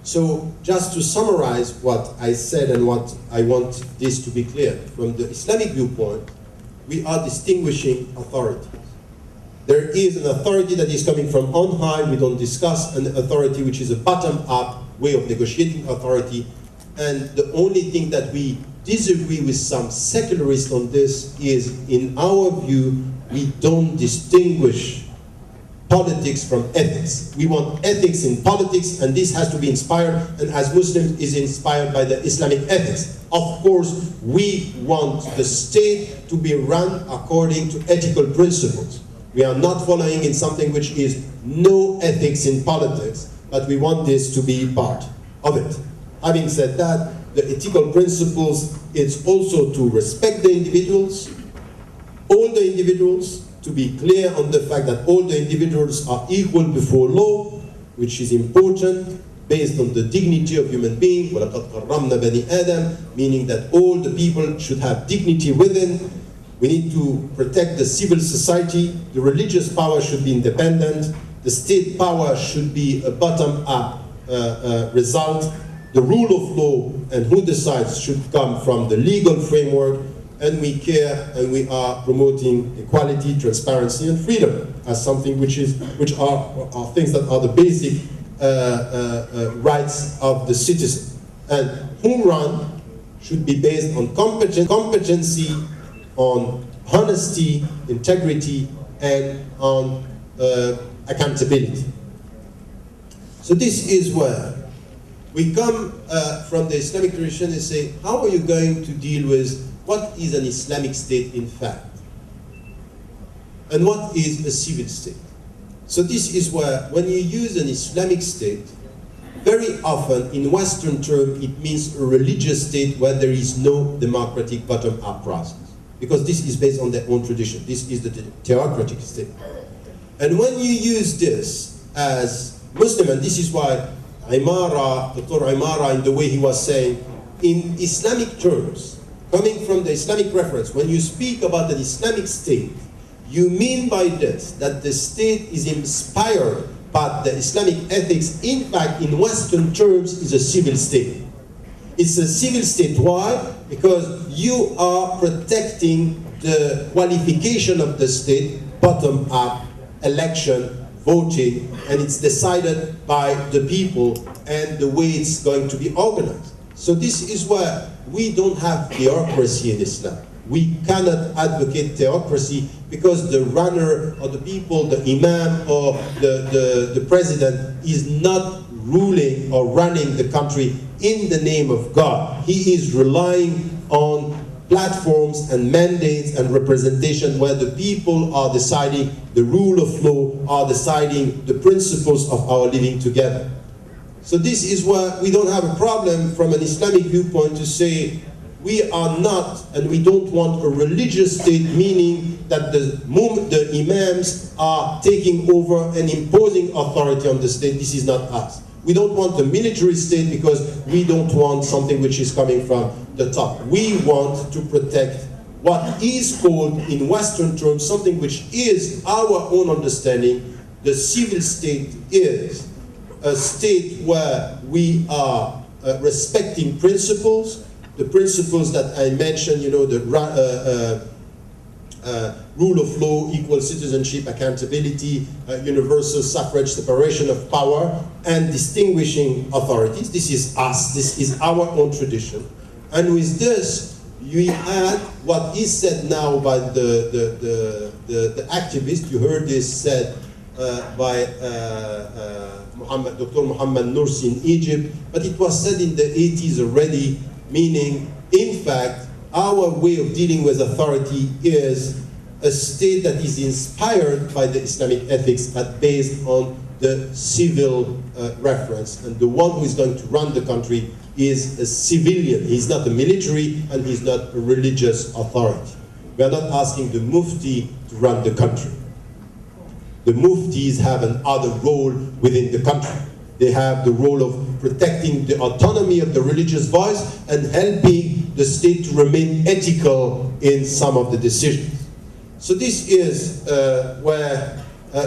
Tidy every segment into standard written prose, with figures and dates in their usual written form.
So just to summarize what I said and what I want this to be clear, from the Islamic viewpoint, we are distinguishing authorities. There is an authority that is coming from on high. We don't discuss an authority which is a bottom-up way of negotiating authority. And the only thing that we disagree with some secularists on this is, in our view, we don't distinguish politics from ethics. We want ethics in politics, and this has to be inspired, and as Muslims is inspired by the Islamic ethics. Of course, we want the state to be run according to ethical principles. We are not following in something which is no ethics in politics, but we want this to be part of it. Having said that, the ethical principles is also to respect the individuals, all the individuals, to be clear on the fact that all the individuals are equal before law, which is important, based on the dignity of human beings, وَلَقَدْ قَرَّمْنَا بَنِي آدَمَ, meaning that all the people should have dignity within. We need to protect the civil society. The religious power should be independent. The state power should be a bottom-up result. The rule of law and who decides should come from the legal framework. And we care and we are promoting equality, transparency, and freedom as something which are things that are the basic rights of the citizen. And Home Run should be based on competency, on honesty, integrity, and on accountability. So this is where we come from the Islamic tradition and say, how are you going to deal with what is an Islamic state in fact? And what is a civil state? So this is where, when you use an Islamic state, very often in Western terms it means a religious state where there is no democratic bottom-up process. Because this is based on their own tradition. This is the theocratic state. And when you use this as Muslim, and this is why Dr. Imara, in the way he was saying, in Islamic terms, coming from the Islamic reference, when you speak about an Islamic state, you mean by this that the state is inspired by the Islamic ethics. In fact, in Western terms, is a civil state. It's a civil state. Why? Because you are protecting the qualification of the state, bottom-up, election, voting, and it's decided by the people and the way it's going to be organized. So this is where we don't have theocracy in Islam. We cannot advocate theocracy because the runner or the people, the imam or the president is not ruling or running the country in the name of God. He is relying on platforms and mandates and representation where the people are deciding the rule of law, are deciding the principles of our living together. So this is where we don't have a problem from an Islamic viewpoint to say we are not and we don't want a religious state, meaning that the imams are taking over and imposing authority on the state. This is not us. We don't want a military state because we don't want something which is coming from the top. We want to protect what is called in Western terms, something which is our own understanding. The civil state is a state where we are respecting principles, the principles that I mentioned, you know, the rule of law, equal citizenship, accountability, universal suffrage, separation of power, and distinguishing authorities. This is us, this is our own tradition. And with this, you add what is said now by the activist. You heard this said by Dr. Muhammad Nursi in Egypt, but it was said in the 80s already, meaning, in fact, our way of dealing with authority is a state that is inspired by the Islamic ethics but based on the civil reference. And the one who is going to run the country is a civilian. He's not a military and he's not a religious authority. We are not asking the Mufti to run the country. The Muftis have another role within the country. They have the role of protecting the autonomy of the religious voice and helping the state to remain ethical in some of the decisions. So this is where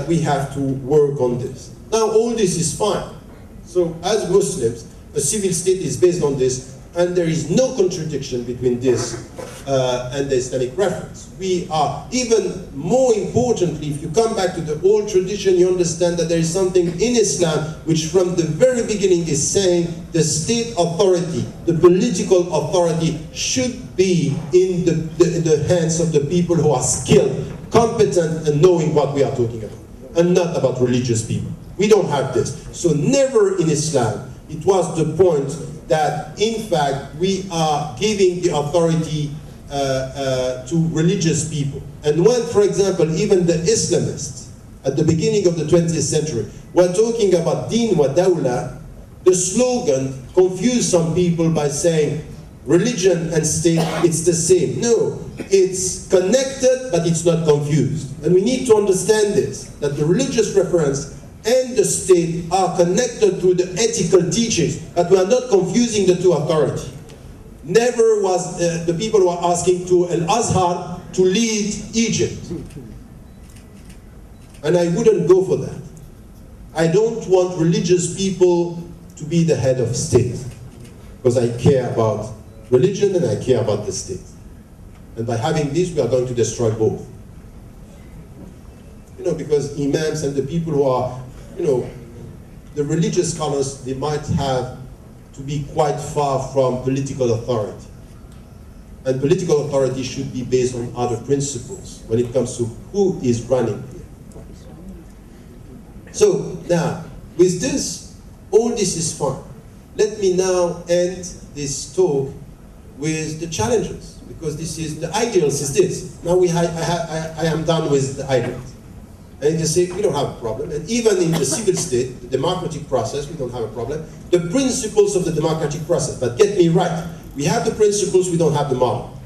we have to work on this. Now all this is fine. So as Muslims, A civil state is based on this, and there is no contradiction between this and the Islamic reference. We are, even more importantly, if you come back to the old tradition, you understand that there is something in Islam which from the very beginning is saying the state authority, the political authority should be in the hands of the people who are skilled, competent, and knowing what we are talking about, and not about religious people. We don't have this. So never in Islam, it was the point that in fact we are giving the authority to religious people. And when, for example, even the Islamists at the beginning of the 20th century were talking about Deen wa Dawla, the slogan confused some people by saying religion and state, it's the same. No, it's connected, but it's not confused. And we need to understand this, that the religious reference and the state are connected through the ethical teachings, but we are not confusing the two authorities. Never was the people who are asking to Al-Azhar to lead Egypt. And I wouldn't go for that. I don't want religious people to be the head of state, because I care about religion and I care about the state. And by having this, we are going to destroy both. You know, because imams and the people who are, you know, the religious scholars, they might have to be quite far from political authority. And political authority should be based on other principles when it comes to who is running here. So now, with this, all this is fine. Let me now end this talk with the challenges, because this is, the ideals is this. Now I am done with the ideals. And you say, we don't have a problem. And even in the civil state, the democratic process, we don't have a problem. The principles of the democratic process, but get me right. We have the principles, we don't have the model.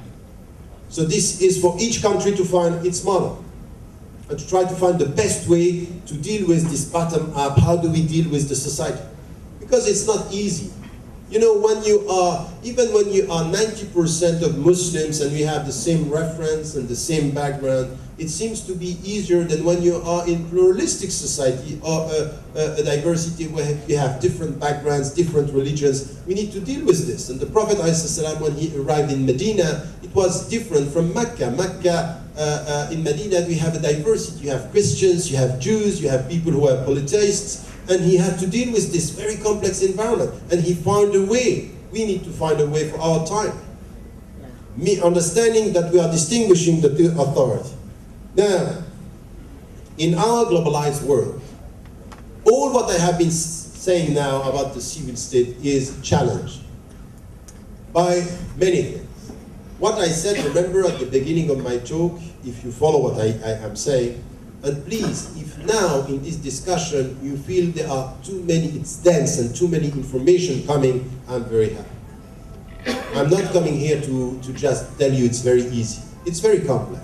So this is for each country to find its model, and to try to find the best way to deal with this bottom up. How do we deal with the society? Because it's not easy. You know, when you are, even when you are 90% of Muslims and we have the same reference and the same background, it seems to be easier than when you are in pluralistic society or a diversity where you have different backgrounds, different religions. We need to deal with this. And the Prophet ﷺ, when he arrived in Medina, it was different from Mecca. In Medina, we have a diversity. You have Christians, you have Jews, you have people who are polytheists, and he had to deal with this very complex environment. And he found a way. We need to find a way for our time. Me understanding that we are distinguishing the two authorities. Now, in our globalized world, all what I have been saying now about the civil state is challenged by many things. What I said, remember at the beginning of my talk, if you follow what I am saying, and please, if now in this discussion you feel there are too many, it's dense and too many information coming, I'm very happy. I'm not coming here to just tell you it's very easy. It's very complex.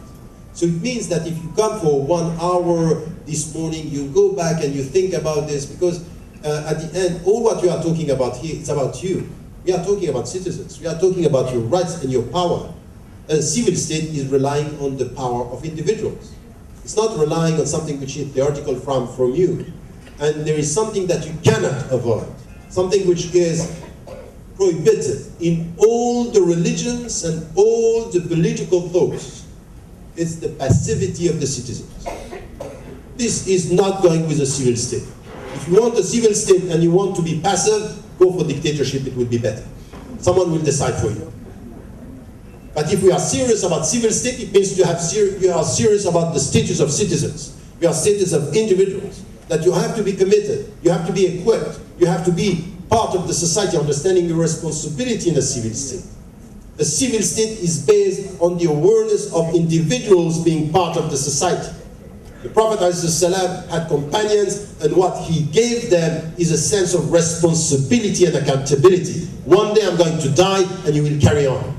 So it means that if you come for 1 hour this morning, you go back and you think about this, because at the end, all what we are talking about here, it's about you. We are talking about citizens. We are talking about your rights and your power. A civil state is relying on the power of individuals. It's not relying on something which is theoretical from you. And there is something that you cannot avoid, something which is prohibited in all the religions and all the political thoughts. It's the passivity of the citizens. This is not going with a civil state. If you want a civil state and you want to be passive, go for dictatorship, it would be better. Someone will decide for you. But if we are serious about civil state, it means you are serious about the status of citizens. You are status of individuals. That you have to be committed, you have to be equipped, you have to be part of the society, understanding your responsibility in a civil state. A civil state is based on the awareness of individuals being part of the society. The Prophet ﷺ had companions, and what he gave them is a sense of responsibility and accountability. One day I'm going to die, and you will carry on.